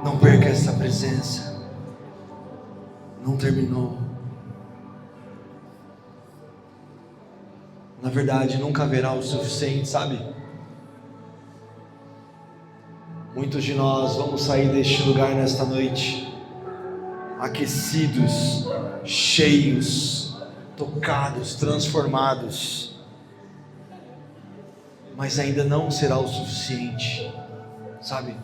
Não perca essa presença. Não terminou. Na verdade, nunca haverá o suficiente, sabe? Muitos de nós vamos sair deste lugar nesta noite aquecidos, cheios, tocados, transformados, mas ainda não será o suficiente, sabe?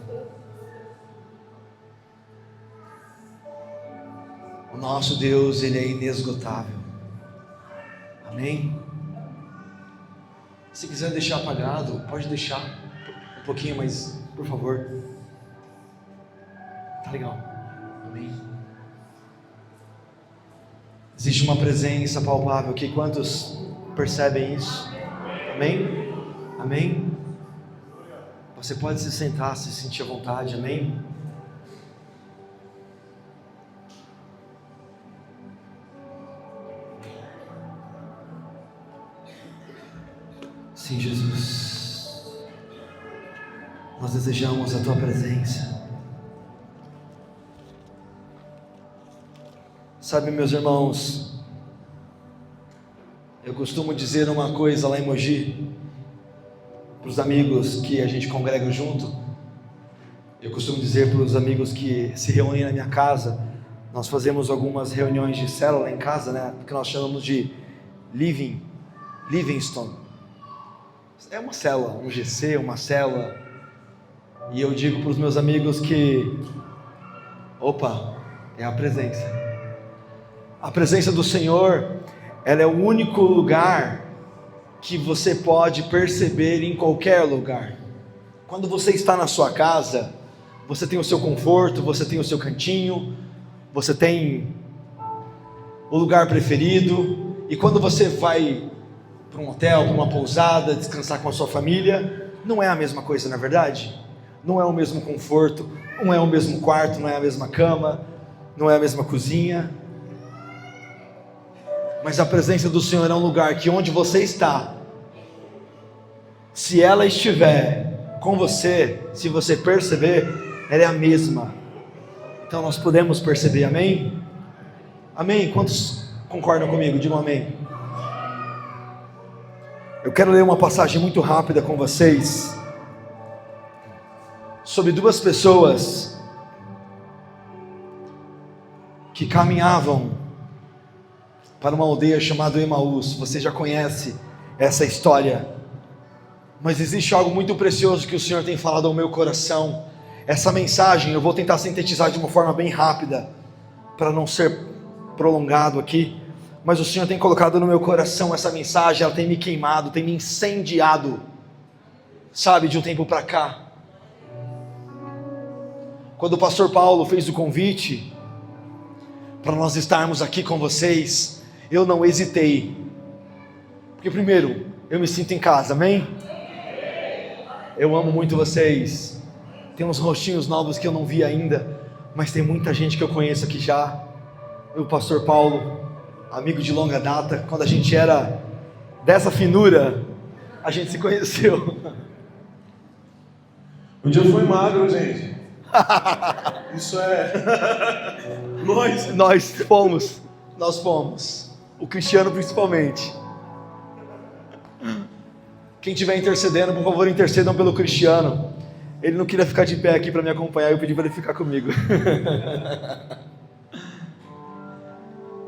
O nosso Deus, Ele é inesgotável. Amém? Se quiser deixar apagado, pode deixar um pouquinho, mas por favor. Tá legal. Amém? Existe uma presença palpável aqui. Quantos percebem isso? Amém? Amém? Você pode se sentar, se sentir à vontade. Amém? Sim, Jesus, nós desejamos a Tua presença. Sabe, meus irmãos, eu costumo dizer uma coisa lá em Mogi, para os amigos que a gente congrega junto. Eu costumo dizer para os amigos que se reúnem na minha casa, nós fazemos algumas reuniões de célula em casa, né, que nós chamamos de Livingstone. É uma célula, um GC, uma célula. E eu digo para os meus amigos que é a presença. A presença do Senhor, ela é o único lugar que você pode perceber em qualquer lugar. Quando você está na sua casa, você tem o seu conforto, você tem o seu cantinho, você tem o lugar preferido. E quando você vai para um hotel, para uma pousada, descansar com a sua família, não é a mesma coisa, não é verdade? Não é o mesmo conforto, não é o mesmo quarto, não é a mesma cama, não é a mesma cozinha. Mas a presença do Senhor é um lugar que onde você está, se ela estiver com você, se você perceber, ela é a mesma. Então nós podemos perceber, amém? Amém? Quantos concordam comigo? Digam amém. Eu quero ler uma passagem muito rápida com vocês, sobre duas pessoas que caminhavam para uma aldeia chamada Emaús. Você já conhece essa história, mas existe algo muito precioso que o Senhor tem falado ao meu coração. Essa mensagem eu vou tentar sintetizar de uma forma bem rápida, para não ser prolongado aqui, mas o Senhor tem colocado no meu coração essa mensagem. Ela tem me queimado, tem me incendiado, sabe, de um tempo para cá. Quando o pastor Paulo fez o convite para nós estarmos aqui com vocês, eu não hesitei, porque primeiro, eu me sinto em casa, amém? Eu amo muito vocês. Tem uns rostinhos novos que eu não vi ainda, mas tem muita gente que eu conheço aqui já. O pastor Paulo, amigo de longa data, quando a gente era dessa finura, a gente se conheceu. Um dia eu fui magro, gente. Isso é... Nós fomos. O Cristiano principalmente. Quem estiver intercedendo, por favor, intercedam pelo Cristiano. Ele não queria ficar de pé aqui para me acompanhar, eu pedi para ele ficar comigo.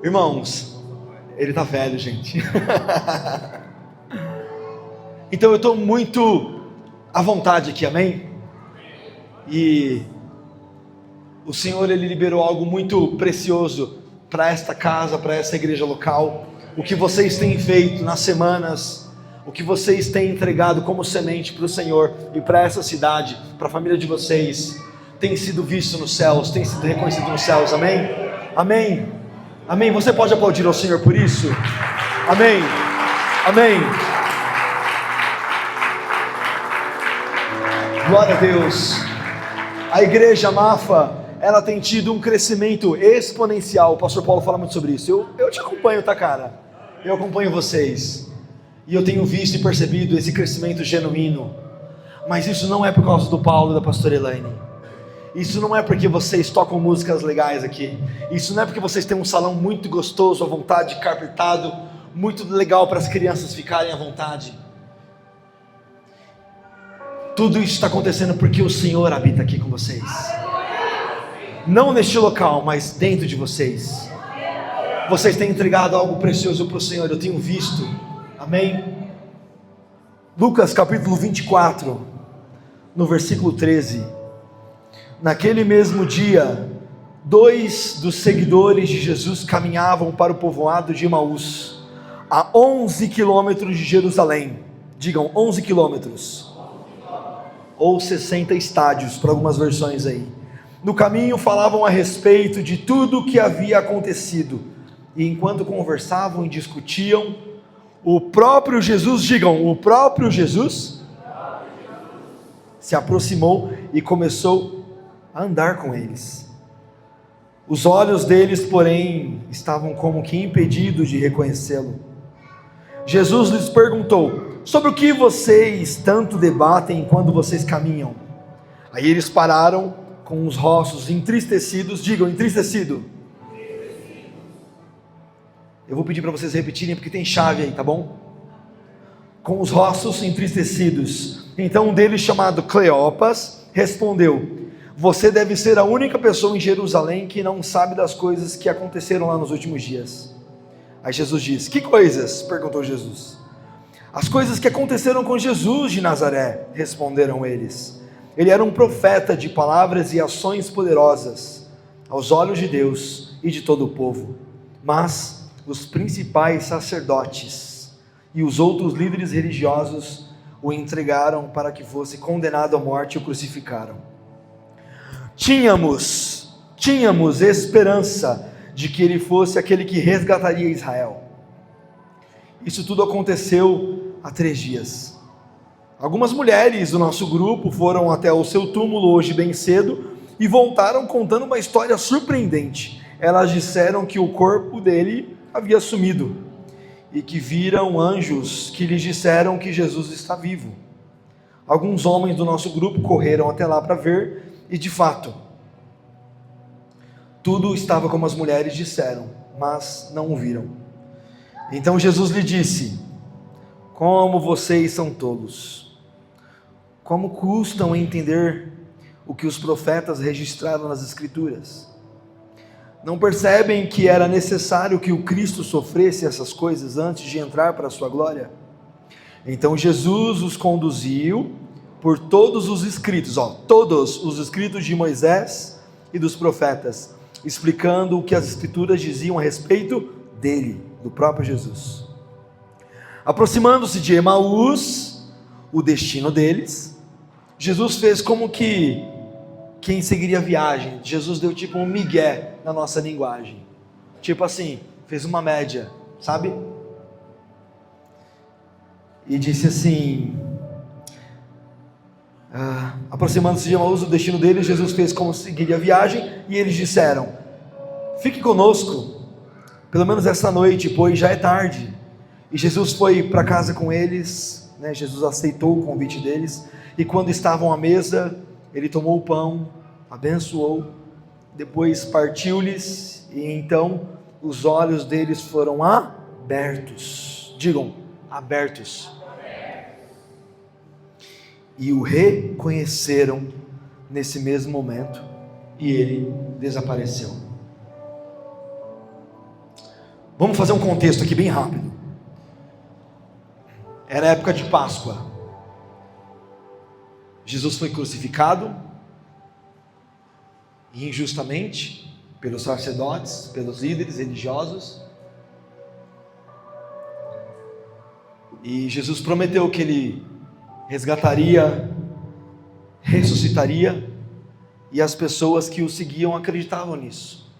Irmãos, ele está velho, gente. Então eu estou muito à vontade aqui, amém? E o Senhor, Ele liberou algo muito precioso para esta casa, para essa igreja local. O que vocês têm feito nas semanas, o que vocês têm entregado como semente para o Senhor e para essa cidade, para a família de vocês, tem sido visto nos céus, tem sido reconhecido nos céus, amém? Amém? Amém? Você pode aplaudir ao Senhor por isso? Amém? Amém? Glória a Deus. A igreja Mafa, ela tem tido um crescimento exponencial. O pastor Paulo fala muito sobre isso. Eu te acompanho, tá, cara? Eu acompanho vocês, e eu tenho visto e percebido esse crescimento genuíno. Mas isso não é por causa do Paulo e da pastora Elaine. Isso não é porque vocês tocam músicas legais aqui. Isso não é porque vocês têm um salão muito gostoso, à vontade, carpetado, muito legal para as crianças ficarem à vontade. Tudo isso está acontecendo porque o Senhor habita aqui com vocês. Não neste local, mas dentro de vocês. Vocês têm entregado algo precioso para o Senhor, eu tenho visto. Amém? Lucas capítulo 24, no versículo 13. Naquele mesmo dia, 2 dos seguidores de Jesus caminhavam para o povoado de Emaús, a 11 quilômetros de Jerusalém. Digam, 11 quilômetros. Ou 60 estádios, para algumas versões aí. No caminho falavam a respeito de tudo o que havia acontecido. E enquanto conversavam e discutiam, o próprio Jesus, digam, o próprio Jesus se aproximou e começou a andar com eles. Os olhos deles, porém, estavam como que impedidos de reconhecê-lo. Jesus lhes perguntou: sobre o que vocês tanto debatem quando vocês caminham? Aí eles pararam com os rostos entristecidos. Digam, entristecido. Eu vou pedir para vocês repetirem porque tem chave aí, tá bom? Com os rostos entristecidos. Então um deles, chamado Cleopas, respondeu: você deve ser a única pessoa em Jerusalém que não sabe das coisas que aconteceram lá nos últimos dias. Aí Jesus diz: que coisas? Perguntou Jesus. As coisas que aconteceram com Jesus de Nazaré, responderam eles. Ele era um profeta de palavras e ações poderosas aos olhos de Deus e de todo o povo. Mas os principais sacerdotes e os outros líderes religiosos o entregaram para que fosse condenado à morte e o crucificaram. Tínhamos esperança de que ele fosse aquele que resgataria Israel. Isso tudo aconteceu há 3 dias. Algumas mulheres do nosso grupo foram até o seu túmulo hoje bem cedo e voltaram contando uma história surpreendente. Elas disseram que o corpo dele havia sumido e que viram anjos que lhes disseram que Jesus está vivo. Alguns homens do nosso grupo correram até lá para ver e, de fato, tudo estava como as mulheres disseram, mas não o viram. Então Jesus lhe disse: como vocês são tolos! Como custam a entender o que os profetas registraram nas Escrituras? Não percebem que era necessário que o Cristo sofresse essas coisas antes de entrar para a sua glória? Então Jesus os conduziu por todos os escritos, todos os escritos de Moisés e dos profetas, explicando o que as Escrituras diziam a respeito dele, do próprio Jesus. Aproximando-se de Emaús, o destino deles, Jesus fez como que quem seguiria a viagem. Jesus deu tipo um migué na nossa linguagem, tipo assim, fez uma média, sabe? E disse assim: aproximando-se de Emaús, o destino deles, Jesus fez como seguiria a viagem, e eles disseram: fique conosco, pelo menos essa noite, pois já é tarde. E Jesus foi para casa com eles, né? Jesus aceitou o convite deles, e quando estavam à mesa, ele tomou o pão, abençoou, depois partiu-lhes, e então os olhos deles foram abertos. Digam, abertos. E o reconheceram nesse mesmo momento, e ele desapareceu. Vamos fazer um contexto aqui bem rápido. Era época de Páscoa. Jesus foi crucificado injustamente pelos sacerdotes, pelos líderes religiosos. E Jesus prometeu que ele resgataria, ressuscitaria, e as pessoas que o seguiam acreditavam nisso.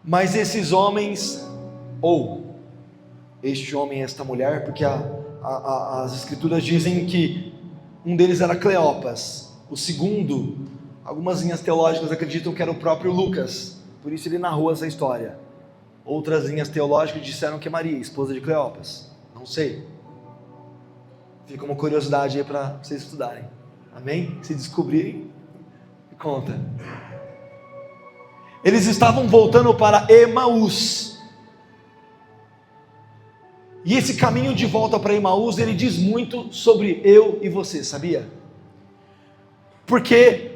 Mas esses homens, ou este homem e esta mulher, porque as escrituras dizem que um deles era Cleopas, o segundo, algumas linhas teológicas acreditam que era o próprio Lucas, por isso ele narrou essa história. Outras linhas teológicas disseram que é Maria, esposa de Cleopas, não sei, fica uma curiosidade aí para vocês estudarem, amém? Se descobrirem, Conta. Eles estavam voltando para Emaús. E esse caminho de volta para Emaús, ele diz muito sobre eu e você, sabia? Porque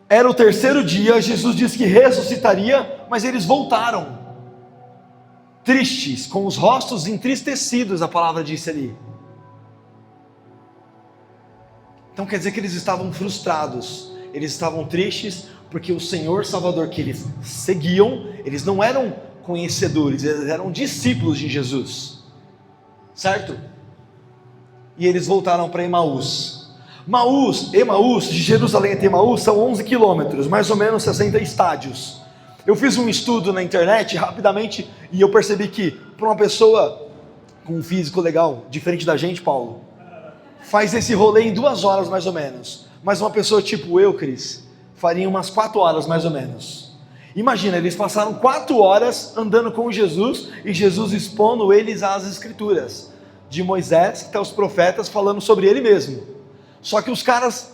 era o terceiro dia, Jesus disse que ressuscitaria, mas eles voltaram, tristes, com os rostos entristecidos, a palavra disse ali. Então quer dizer que eles estavam frustrados, eles estavam tristes, porque o Senhor Salvador que eles seguiam, eles não eram conhecedores, eles eram discípulos de Jesus, certo? E eles voltaram para Emaús. Emaús, de Jerusalém até Emaús, são 11 quilômetros, mais ou menos 60 estádios. Eu fiz um estudo na internet, rapidamente, e eu percebi que, para uma pessoa com um físico legal, diferente da gente, Paulo, faz esse rolê em 2 horas, mais ou menos. Mas uma pessoa tipo eu, Cris, faria umas 4 horas, mais ou menos. Imagina, eles passaram 4 horas andando com Jesus, e Jesus expondo eles às Escrituras, de Moisés até os profetas, falando sobre ele mesmo. Só que os caras,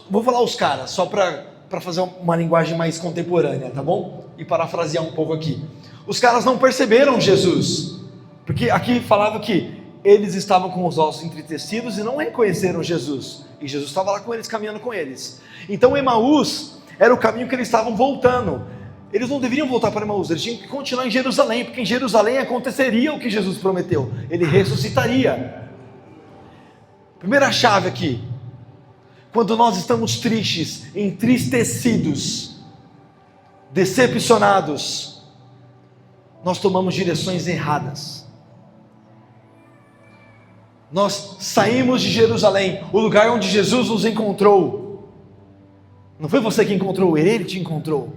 vou falar os caras, só para fazer uma linguagem mais contemporânea, tá bom? E parafrasear um pouco aqui. Os caras não perceberam Jesus, porque aqui falava que eles estavam com os ossos entristecidos e não reconheceram Jesus, e Jesus estava lá com eles, caminhando com eles. Então Emaús era o caminho que eles estavam voltando. Eles não deveriam voltar para Emaús, eles tinham que continuar em Jerusalém, porque em Jerusalém aconteceria o que Jesus prometeu, ele ressuscitaria. Primeira chave aqui: quando nós estamos tristes, entristecidos, decepcionados, nós tomamos direções erradas. Nós saímos de Jerusalém, o lugar onde Jesus nos encontrou. Não foi você que encontrou ele, ele te encontrou.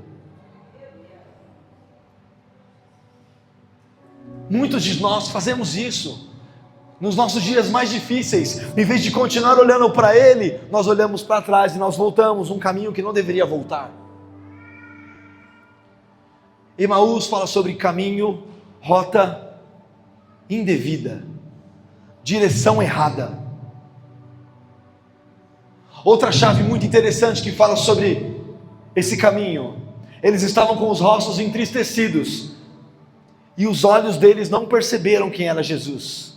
Muitos de nós fazemos isso. Nos nossos dias mais difíceis, em vez de continuar olhando para Ele, nós olhamos para trás e nós voltamos um caminho que não deveria voltar. Emaús fala sobre caminho, rota indevida, direção errada. Outra chave muito interessante que fala sobre esse caminho: eles estavam com os rostos entristecidos, e os olhos deles não perceberam quem era Jesus.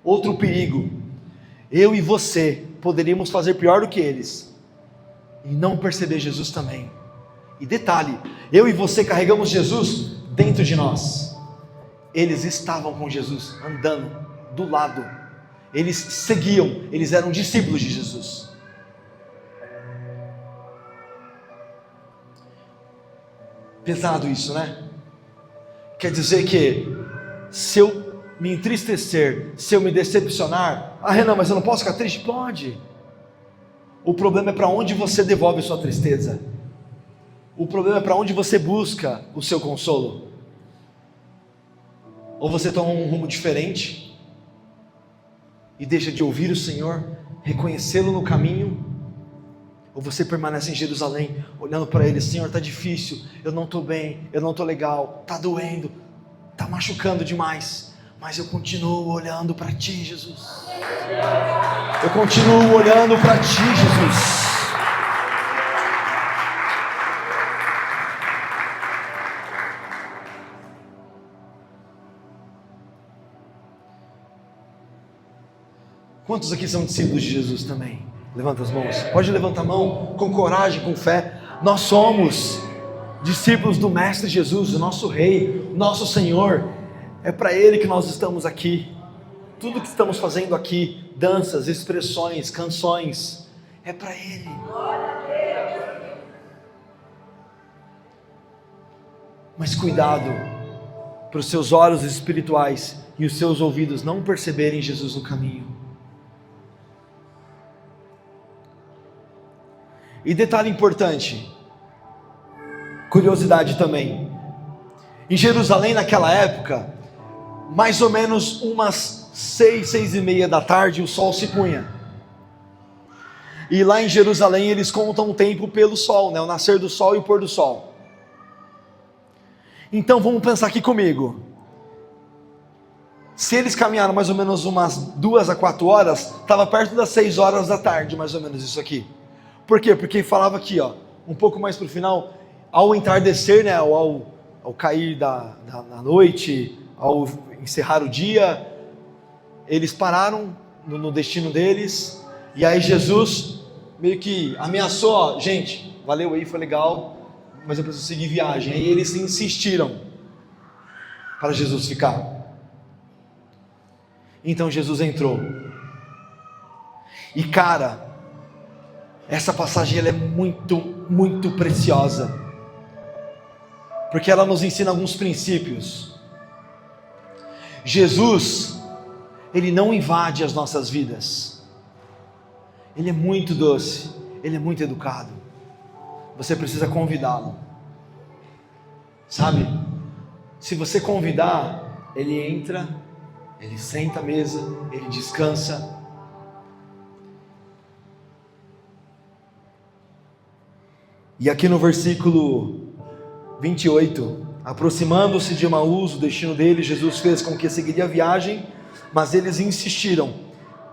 Outro perigo: eu e você poderíamos fazer pior do que eles e não perceber Jesus também. E detalhe, eu e você carregamos Jesus dentro de nós. Eles estavam com Jesus, andando do lado, eles seguiam, eles eram discípulos de Jesus. Pesado isso, né? Quer dizer que se eu me entristecer, se eu me decepcionar, Renan, mas eu não posso ficar triste? Pode. O problema é para onde você devolve sua tristeza. O problema é para onde você busca o seu consolo. Ou você toma um rumo diferente e deixa de ouvir o Senhor, reconhecê-lo no caminho, ou você permanece em Jerusalém, olhando para Ele: Senhor, está difícil, eu não estou bem, eu não estou legal, está doendo, está machucando demais, mas eu continuo olhando para Ti, Jesus. Eu continuo olhando para Ti, Jesus. Quantos aqui são discípulos de Jesus também? Levanta as mãos. Pode levantar a mão com coragem, com fé. Nós somos discípulos do Mestre Jesus, o nosso Rei, o nosso Senhor. É para Ele que nós estamos aqui. Tudo que estamos fazendo aqui, danças, expressões, canções, é para Ele. Mas cuidado para os seus olhos espirituais e os seus ouvidos não perceberem Jesus no caminho. E detalhe importante, curiosidade também: em Jerusalém naquela época, mais ou menos umas 6, 6:30 da tarde, o sol se punha. E lá em Jerusalém eles contam o tempo pelo sol, né? O nascer do sol e o pôr do sol. Então vamos pensar aqui comigo. Se eles caminharam mais ou menos umas 2 a 4 horas, estava perto das 6 horas da tarde, mais ou menos isso aqui. Por quê? Porque falava aqui, ó, um pouco mais para o final, ao entardecer, né, ao cair da noite, ao encerrar o dia, eles pararam no destino deles, e aí Jesus meio que ameaçou, ó, gente, valeu aí, foi legal, mas eu preciso seguir viagem. Aí eles insistiram para Jesus ficar. Então Jesus entrou. E cara, essa passagem ela é muito, muito preciosa, porque ela nos ensina alguns princípios. Jesus, Ele não invade as nossas vidas. Ele é muito doce, Ele é muito educado. Você precisa convidá-lo. Sabe? Se você convidar, Ele entra, Ele senta à mesa, Ele descansa. E aqui no versículo 28, aproximando-se de Emaús, o destino dele, Jesus fez com que seguiria a viagem, mas eles insistiram: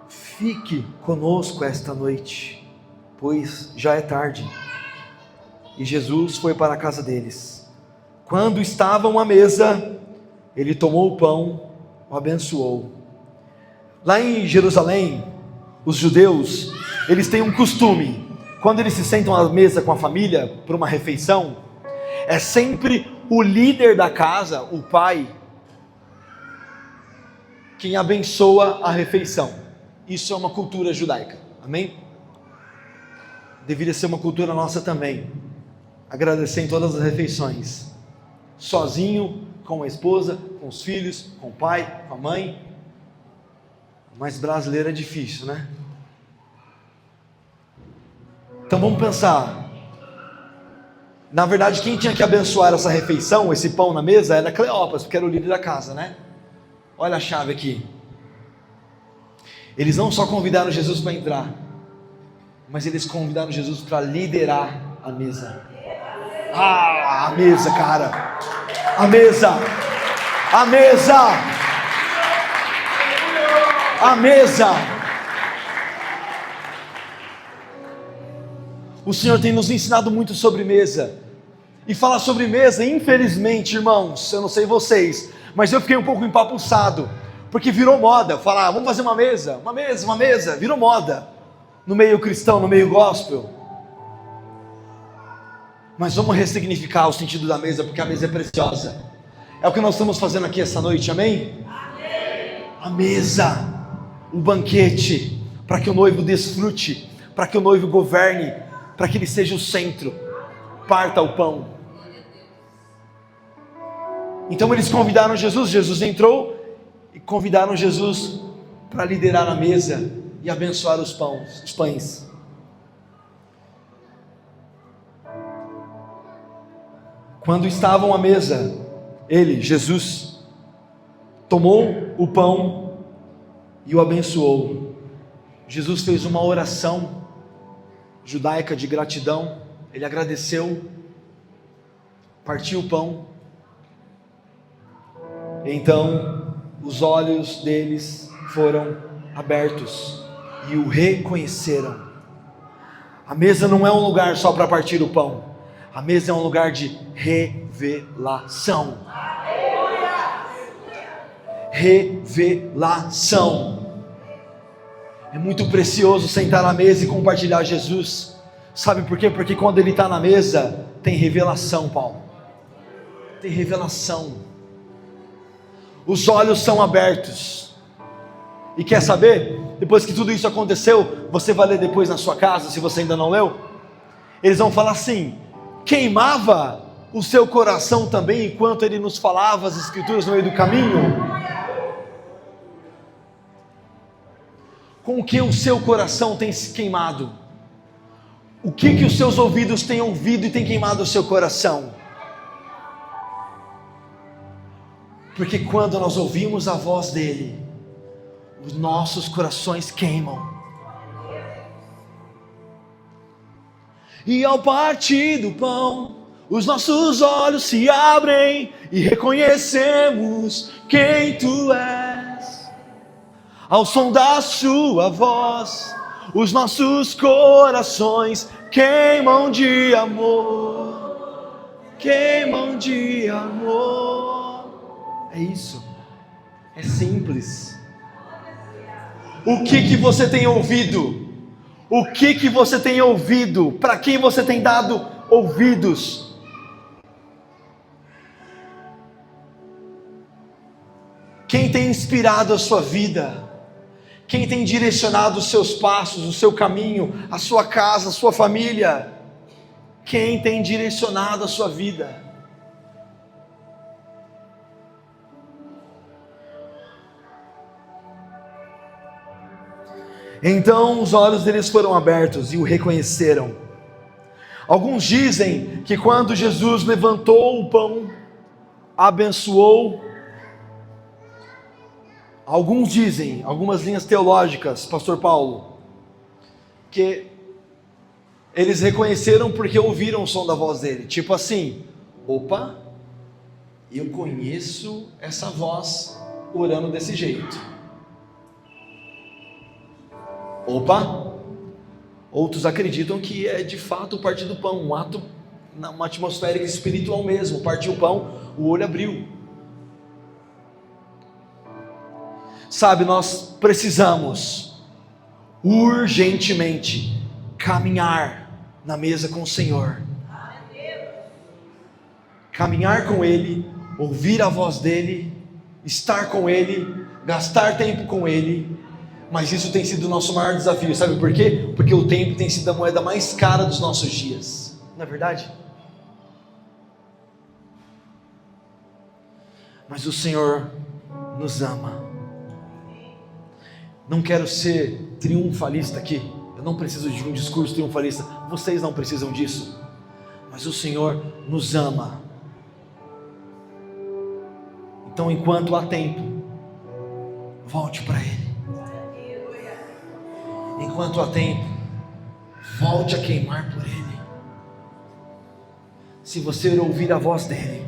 fique conosco esta noite, pois já é tarde. E Jesus foi para a casa deles. Quando estavam à mesa, ele tomou o pão, o abençoou. Lá em Jerusalém, os judeus, eles têm um costume: quando eles se sentam à mesa com a família para uma refeição, é sempre o líder da casa, o pai, quem abençoa a refeição. Isso é uma cultura judaica, amém? Deveria ser uma cultura nossa também, agradecer em todas as refeições, sozinho, com a esposa, com os filhos, com o pai, com a mãe. Mas brasileiro é difícil, né? Então vamos pensar. Na verdade, quem tinha que abençoar essa refeição, esse pão na mesa, era Cleópatra, porque era o líder da casa, né? Olha a chave aqui. Eles não só convidaram Jesus para entrar, mas eles convidaram Jesus para liderar a mesa. Ah, a mesa, cara. A mesa. A mesa. A mesa. O Senhor tem nos ensinado muito sobre mesa. E falar sobre mesa, infelizmente, irmãos, eu não sei vocês, mas eu fiquei um pouco empapuçado, porque virou moda falar: vamos fazer uma mesa, virou moda no meio cristão, no meio gospel. Mas vamos ressignificar o sentido da mesa, porque a mesa é preciosa. É o que nós estamos fazendo aqui essa noite, amém? Amém. A mesa, o banquete, para que o noivo desfrute, para que o noivo governe, para que ele seja o centro. Parta o pão. Então eles convidaram Jesus, Jesus entrou e convidaram Jesus para liderar a mesa e abençoar os pães. Quando estavam à mesa, ele, Jesus, tomou o pão e o abençoou. Jesus fez uma oração judaica de gratidão. Ele agradeceu, partiu o pão. Então os olhos deles foram abertos e o reconheceram. A mesa não é um lugar só para partir o pão. A mesa é um lugar de revelação. Revelação. É muito precioso sentar à mesa e compartilhar Jesus. Sabe por quê? Porque quando ele está na mesa, tem revelação, Paulo. Tem revelação. Os olhos são abertos. E quer saber? Depois que tudo isso aconteceu, você vai ler depois na sua casa, se você ainda não leu. Eles vão falar assim: queimava o seu coração também enquanto ele nos falava as escrituras no meio do caminho? Com o que o seu coração tem se queimado? O que os seus ouvidos têm ouvido e tem queimado o seu coração? Porque quando nós ouvimos a voz dele, os nossos corações queimam. E ao partir do pão, os nossos olhos se abrem e reconhecemos quem tu és. Ao som da sua voz, Os nossos corações queimam de amor, queimam de amor. É isso, é simples. O que você tem ouvido? O que você tem ouvido? Para quem você tem dado ouvidos? Quem tem inspirado a sua vida? Quem tem direcionado os seus passos, o seu caminho, a sua casa, a sua família? Quem tem direcionado a sua vida? Então os olhos deles foram abertos e o reconheceram. Alguns dizem que quando Jesus levantou o pão, abençoou. Alguns dizem, algumas linhas teológicas, pastor Paulo, que eles reconheceram porque ouviram o som da voz dele. Tipo assim, opa, eu conheço essa voz orando desse jeito. Opa, outros acreditam que é de fato o partir do pão, um ato, uma atmosfera espiritual mesmo. Partiu o pão, o olho abriu. Sabe, nós precisamos urgentemente caminhar na mesa com o Senhor, caminhar com Ele, ouvir a voz dEle, estar com Ele, gastar tempo com Ele. Mas isso tem sido o nosso maior desafio, sabe por quê? Porque o tempo tem sido a moeda mais cara dos nossos dias, não é verdade? Mas o Senhor nos ama. Não quero ser triunfalista aqui, eu não preciso de um discurso triunfalista, vocês não precisam disso, mas o Senhor nos ama. Então, enquanto há tempo, volte para Ele. Enquanto há tempo, volte a queimar por Ele. Se você ouvir a voz dEle,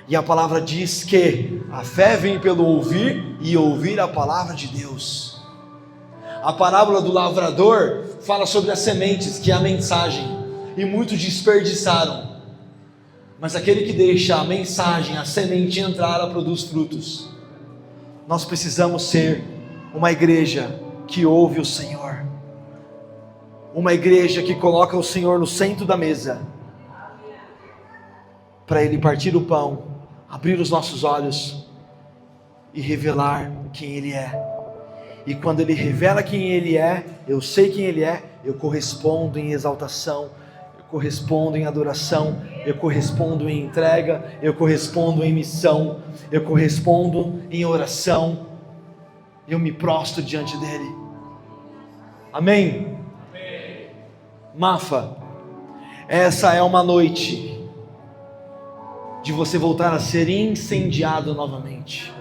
e a palavra diz que a fé vem pelo ouvir e ouvir a palavra de Deus. A parábola do lavrador fala sobre as sementes, que é a mensagem, e muitos desperdiçaram. Mas aquele que deixa a mensagem, a semente entrar, ela produz frutos. Nós precisamos ser uma igreja que ouve o Senhor, uma igreja que coloca o Senhor no centro da mesa, para Ele partir o pão, abrir os nossos olhos e revelar quem Ele é. E quando Ele revela quem Ele é, eu sei quem Ele é, eu correspondo em exaltação, eu correspondo em adoração, eu correspondo em entrega, eu correspondo em missão, eu correspondo em oração, eu me prostro diante dEle. Amém? Mafa, essa é uma noite de você voltar a ser incendiado novamente.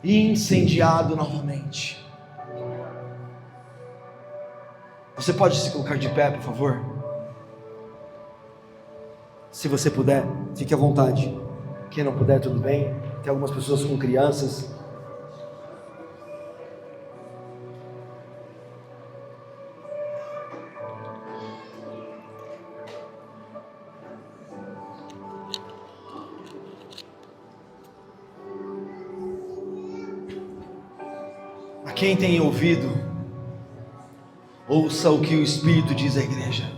Incendiado novamente. Você pode se colocar de pé, por favor? Se você puder, fique à vontade. Quem não puder, tudo bem. Tem algumas pessoas com crianças. Quem tem ouvido, ouça o que o Espírito diz à igreja.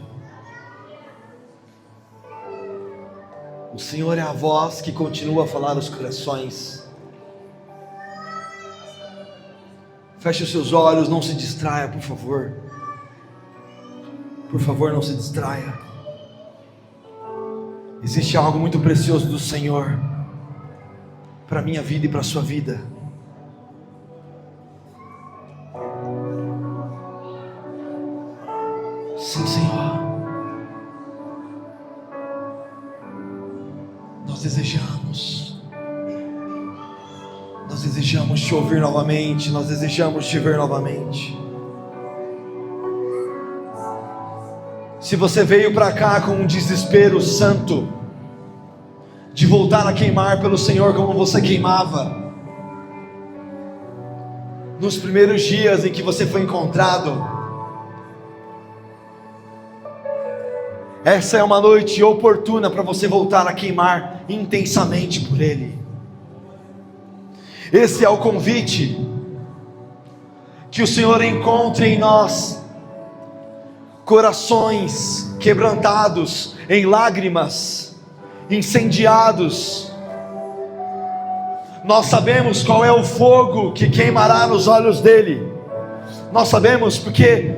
O Senhor é a voz que continua a falar aos corações. Feche os seus olhos, não se distraia, por favor. Por favor, não se distraia. Existe algo muito precioso do Senhor para a minha vida e para a sua vida. Sim, Senhor, nós desejamos te ouvir novamente, nós desejamos te ver novamente. Se você veio para cá com um desespero santo, de voltar a queimar pelo Senhor como você queimava, nos primeiros dias em que você foi encontrado. Essa é uma noite oportuna para você voltar a queimar intensamente por Ele. Esse é o convite que o Senhor encontre em nós corações quebrantados em lágrimas, incendiados. Nós sabemos qual é o fogo que queimará nos olhos dele. Nós sabemos porque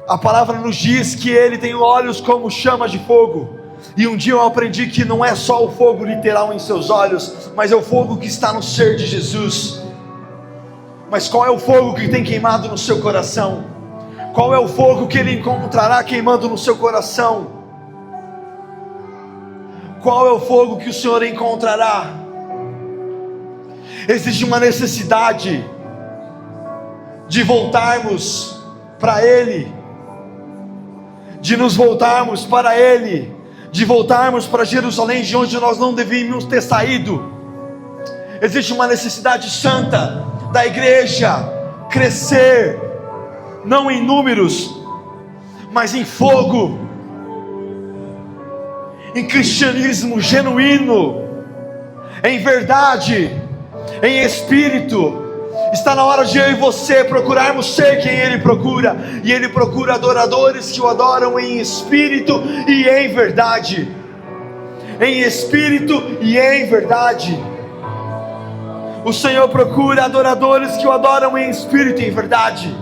a palavra nos diz que ele tem olhos como chamas de fogo. E um dia eu aprendi que não é só o fogo literal em seus olhos, mas é o fogo que está no ser de Jesus. Mas qual é o fogo que tem queimado no seu coração? Qual é o fogo que ele encontrará queimando no seu coração? Qual é o fogo que o Senhor encontrará? Existe uma necessidade de voltarmos para Ele, de nos voltarmos para Ele, de voltarmos para Jerusalém, de onde nós não devíamos ter saído. Existe uma necessidade santa da igreja crescer, não em números, mas em fogo, em cristianismo genuíno, em verdade, em espírito. Está na hora de eu e você procurarmos ser quem Ele procura, e Ele procura adoradores que o adoram em espírito e em verdade. Em espírito e em verdade. O Senhor procura adoradores que o adoram em espírito e em verdade.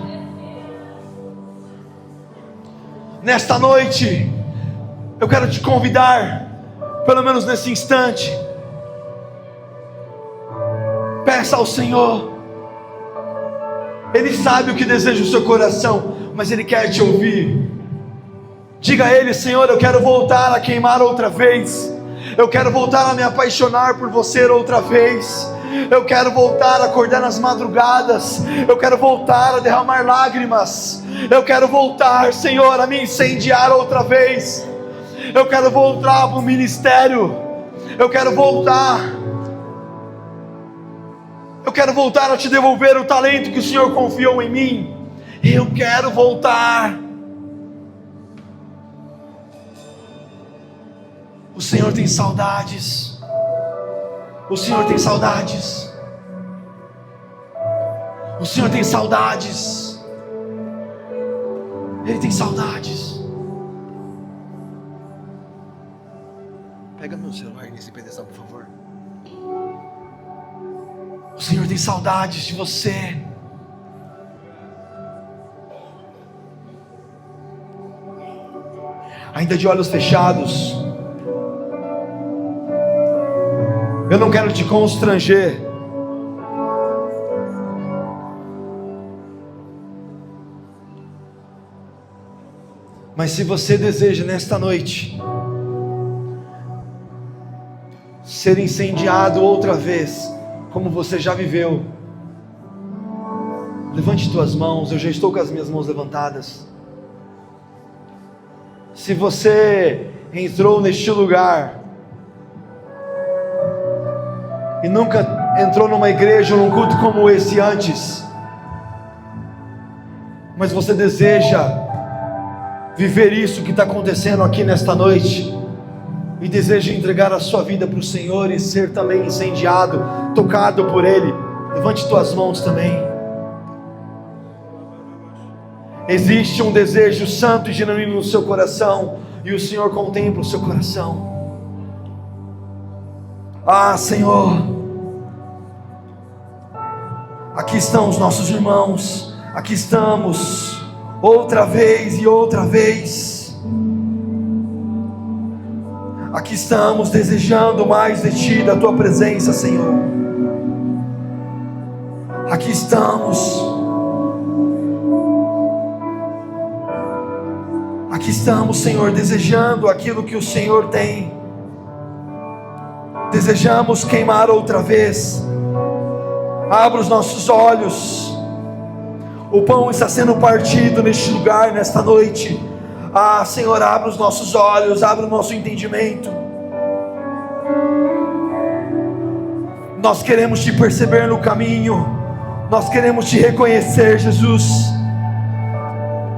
Nesta noite, eu quero te convidar, pelo menos nesse instante, peça ao Senhor. Ele sabe o que deseja o seu coração, mas Ele quer te ouvir. Diga a Ele: Senhor, eu quero voltar a queimar outra vez. Eu quero voltar a me apaixonar por você outra vez. Eu quero voltar a acordar nas madrugadas. Eu quero voltar a derramar lágrimas. Eu quero voltar, Senhor, a me incendiar outra vez. Eu quero voltar para o ministério. Eu quero voltar. Eu quero voltar a te devolver o talento que o Senhor confiou em mim. Eu quero voltar. O Senhor tem saudades. O Senhor tem saudades. O Senhor tem saudades. Ele tem saudades. Pega meu celular nesse pedaço, por favor. O Senhor tem saudades de você. Ainda de olhos fechados, eu não quero te constranger, mas se você deseja nesta noite ser incendiado outra vez, como você já viveu, levante tuas mãos. Eu já estou com as minhas mãos levantadas. Se você entrou neste lugar e nunca entrou numa igreja ou num culto como esse antes, mas você deseja viver isso que está acontecendo aqui nesta noite, e deseja entregar a sua vida para o Senhor e ser também incendiado, tocado por Ele, levante tuas mãos também. Existe um desejo santo e genuíno no seu coração, e o Senhor contempla o seu coração. Ah, Senhor, aqui estão os nossos irmãos, aqui estamos, outra vez e outra vez. Aqui estamos desejando mais de Ti, da Tua presença, Senhor. Aqui estamos. Aqui estamos, Senhor, desejando aquilo que o Senhor tem. Desejamos queimar outra vez. Abra os nossos olhos. O pão está sendo partido neste lugar, nesta noite. Ah, Senhor, abra os nossos olhos, abra o nosso entendimento. Nós queremos Te perceber no caminho. Nós queremos Te reconhecer, Jesus.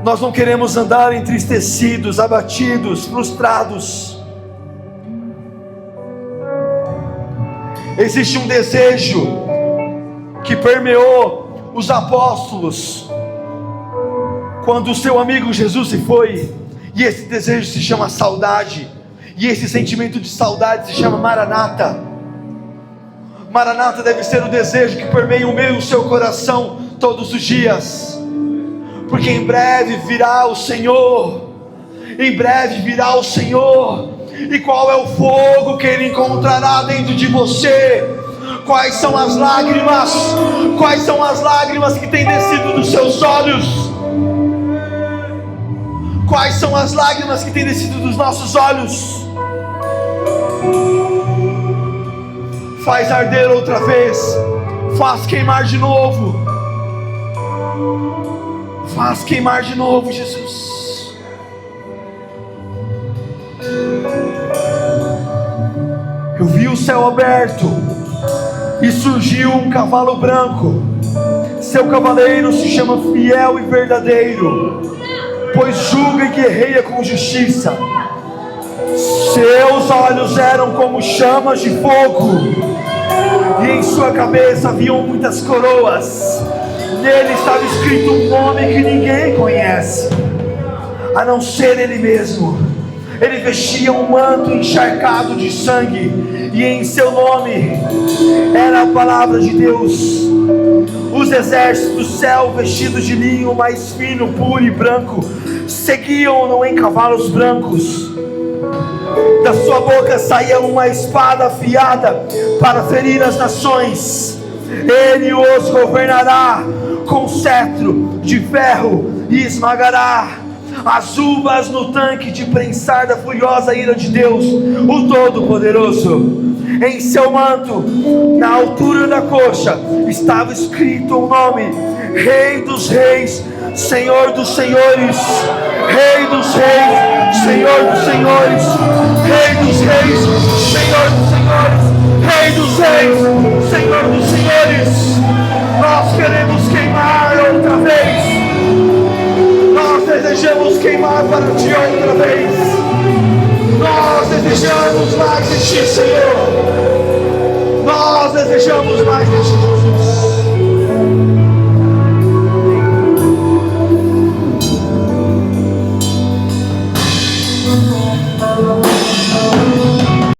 Nós não queremos andar entristecidos, abatidos, frustrados. Existe um desejo que permeou os apóstolos quando o seu amigo Jesus se foi, e esse desejo se chama saudade, e esse sentimento de saudade se chama Maranata. Maranata deve ser o desejo que permeia o meu e o seu coração todos os dias, porque em breve virá o Senhor. Em breve virá o Senhor. E qual é o fogo que Ele encontrará dentro de você? Quais são as lágrimas? Quais são as lágrimas que têm descido dos seus olhos? Quais são as lágrimas que têm descido dos nossos olhos? Faz arder outra vez, faz queimar de novo, faz queimar de novo, Jesus. Eu vi o céu aberto e surgiu um cavalo branco. Seu cavaleiro se chama Fiel e Verdadeiro, pois julga e guerreia com justiça. Seus olhos eram como chamas de fogo, e em sua cabeça haviam muitas coroas. Nele estava escrito um nome que ninguém conhece, a não ser Ele mesmo. Ele vestia um manto encharcado de sangue, e em seu nome era a palavra de Deus. Os exércitos do céu, vestidos de linho mais fino, puro e branco, seguiam-no em cavalos brancos. Da sua boca saía uma espada afiada para ferir as nações. Ele os governará com cetro de ferro e esmagará as uvas no tanque de prensar da furiosa ira de Deus, o Todo-Poderoso. Em seu manto, na altura da coxa, estava escrito um nome: Rei dos Reis, Senhor dos Senhores. Rei dos Reis, Senhor dos Senhores. Rei dos Reis, Senhor dos Senhores. Rei dos Reis, Senhor dos Senhores. Nós queremos queimar outra vez. Nós desejamos queimar para Ti outra vez. Nós desejamos mais de Ti, Senhor. Nós desejamos mais de Ti, Jesus.